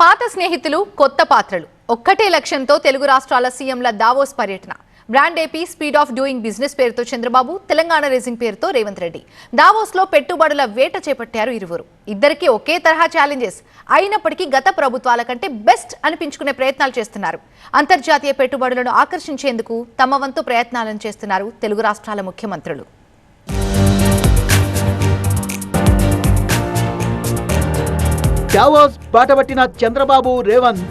పాత స్నేహితులు కొత్త పాత్రలు ఒక్కటే లక్ష్యంతో తెలుగు రాష్ట్రాల సీఎంల దావోస్ పర్యటన. Brand AP speed of doing business పేరుతో చంద్రబాబు, తెలంగాణ రేసింగ్ పేరుతో రేవంత్ రెడ్డి. దావోస్ లో పెట్టుబడుల వేట చేపట్టారు ఇరువురు. ఇద్దరికి ఒకే తరహా ఛాలెంజెస్ అయినప్పటికీ గత ప్రభుత్వాల కంటే బెస్ట్ అనిపించుకునే ప్రయత్నాలు చేస్తున్నారు. అంతర్జాతీయ పెట్టుబడులను ఆకర్షించేందుకు తమ వంతు ప్రయత్నాలను చేస్తున్నారు తెలుగు రాష్ట్రాల ముఖ్యమంత్రులు. దావోస్ బాటపట్టిన చంద్రబాబు, రేవంత్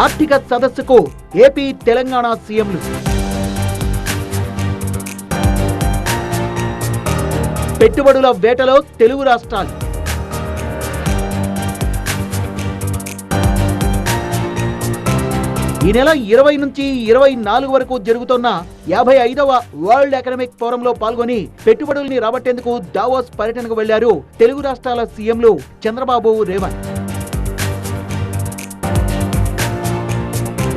ఆర్థిక సదస్సుకు ఏపీ, తెలంగాణ సీఎంలు. పెట్టుబడుల వేటలో తెలుగు రాష్ట్రాలు. ఈ నెల 20 నుంచి 24 వరకు జరుగుతున్న 55వ వరల్డ్ ఎకనామిక్ ఫోరంలో పాల్గొని పెట్టుబడుల్ని రాబట్టేందుకు దావోస్ పర్యటనకు వెళ్లారు తెలుగు రాష్ట్రాల సీఎంలు చంద్రబాబు, రేవంత్.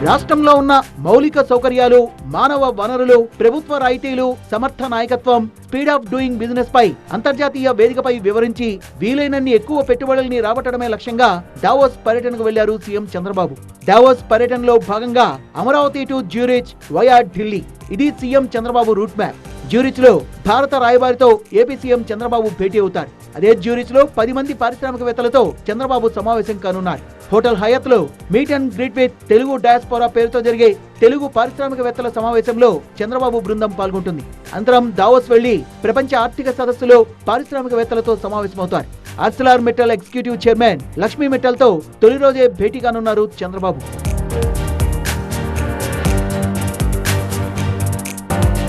రాష్ట్రంలో ఉన్న మౌలిక సౌకర్యాలు, మానవ వనరులు, ప్రభుత్వ రాయితీలు, సమర్థ నాయకత్వం, స్పీడ్ ఆఫ్ డూయింగ్ బిజినెస్ పై అంతర్జాతీయ వేదికపై వివరించి వీలైనన్ని ఎక్కువ పెట్టుబడుల్ని రాబట్టడమే లక్ష్యంగా దావోస్ పర్యటనకు వెళ్లారు సీఎం చంద్రబాబు. దావోస్ పర్యటనలో భాగంగా Amaravati to Zurich via Delhi, ఇది CM Chandrababu route map. Zurich లో భారత రాయబారితో ఏపీ సీఎం చంద్రబాబు భేటీ అవుతారు. అదే జ్యూరిచ్ లో 10 మంది పారిశ్రామికవేత్తలతో చంద్రబాబు సమావేశం కానున్నారు. హోటల్ హయత్ లో meet and greet with Telugu diaspora పేరుతో జరిగే తెలుగు పారిశ్రామికవేత్తల సమావేశంలో చంద్రబాబు బృందం పాల్గొంటుంది. అనంతరం దావోస్ వెళ్లి ప్రపంచ ఆర్థిక సదస్సులో పారిశ్రామికవేత్తలతో సమావేశమవుతారు. Arcelor metal executive chairman Lakshmi మెటల్తో తొలి రోజే భేటీ కానున్నారు చంద్రబాబు.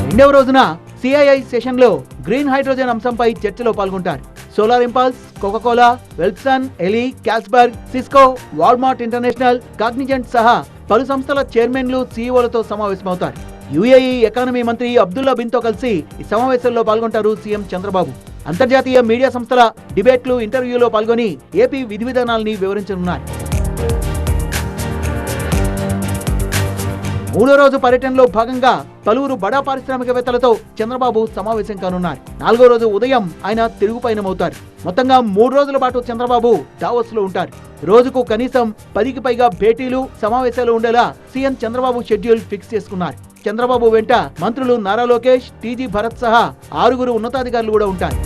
రెండవ రోజున సిఐఐ సెషన్ లో గ్రీన్ హైడ్రోజన్ అంశంపై చర్చలో పాల్గొంటారు. Solar impulse, coca cola, Welspun, Eli, Carlsberg, Cisco, Walmart international, Cognizant సహా పలు సంస్థల చైర్మన్లు, సీఈఓలతో సమావేశమవుతారు. యుఏఈ ఎకానమీ మంత్రి అబ్దుల్లా బిన్ తో కలిసి ఈ సమావేశంలో పాల్గొంటారు సీఎం చంద్రబాబు. అంతర్జాతీయ మీడియా సంస్థల డిబేట్లు, ఇంటర్వ్యూలో పాల్గొని ఏపీ విధి విధానాల్ని వివరించనున్నారు. మూడో రోజు పర్యటనలో భాగంగా పలువురు బడా పారిశ్రామికవేత్తలతో చంద్రబాబు సమావేశం కానున్నారు. 4వ రోజు ఉదయం ఆయన తిరుగు పయనమవుతారు. మొత్తంగా 3 రోజుల పాటు చంద్రబాబు దావోస్ లో ఉంటారు. రోజుకు కనీసం 10కి పైగా భేటీలు, సమావేశాలు ఉండేలా సీఎం చంద్రబాబు షెడ్యూల్ ఫిక్స్ చేసుకున్నారు. చంద్రబాబు వెంట మంత్రులు నారా లోకేష్, టీజీ భరత్ సహా 6 ఉన్నతాధికారులు కూడా ఉంటారు.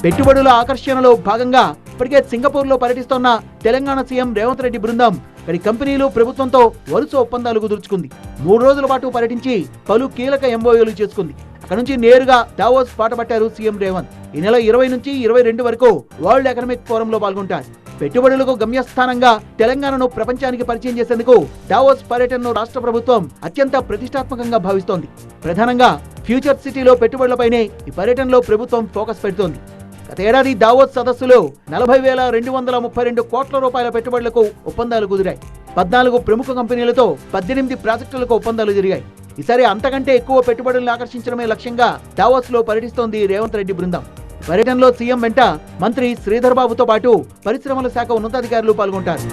పెట్టుబడుల ఆకర్షణలో భాగంగా ఇప్పటికే సింగపూర్ లో పర్యటిస్తున్న తెలంగాణ సీఎం రేవంత్ రెడ్డి బృందం అక్కడి కంపెనీలు, ప్రభుత్వంతో వరుస ఒప్పందాలు కుదుర్చుకుంది. 3 రోజుల పాటు పర్యటించి పలు కీలక ఎంఓయూలు చేసుకుంది. అక్కడ నుంచి నేరుగా దావోస్ బాటపట్టారు సీఎం రేవంత్. ఈ నెల 20 నుంచి 22 వరకు వరల్డ్ ఎకనామిక్ ఫోరంలో పాల్గొంటారు. పెట్టుబడులకు గమ్యస్థానంగా తెలంగాణను ప్రపంచానికి పరిచయం చేసేందుకు దావోస్ పర్యటనను రాష్ట్ర ప్రభుత్వం అత్యంత ప్రతిష్టాత్మకంగా భావిస్తోంది. ప్రధానంగా ఫ్యూచర్ సిటీలో పెట్టుబడులపైనే ఈ పర్యటనలో ప్రభుత్వం ఫోకస్ పెడుతోంది. గత ఏడాది దావోస్ సదస్సులో 40,232 కోట్ల రూపాయల పెట్టుబడులకు ఒప్పందాలు కుదిరాయి. 14 ప్రముఖ కంపెనీలతో 18 ప్రాజెక్టులకు ఒప్పందాలు జరిగాయి. ఈసారి అంతకంటే ఎక్కువ పెట్టుబడులను ఆకర్షించడమే లక్ష్యంగా దావోస్ లో పర్యటిస్తోంది రేవంత్ రెడ్డి బృందం. పర్యటనలో సీఎం వెంట మంత్రి శ్రీధర్ బాబుతో పాటు పరిశ్రమల శాఖ ఉన్నతాధికారులు పాల్గొంటారు.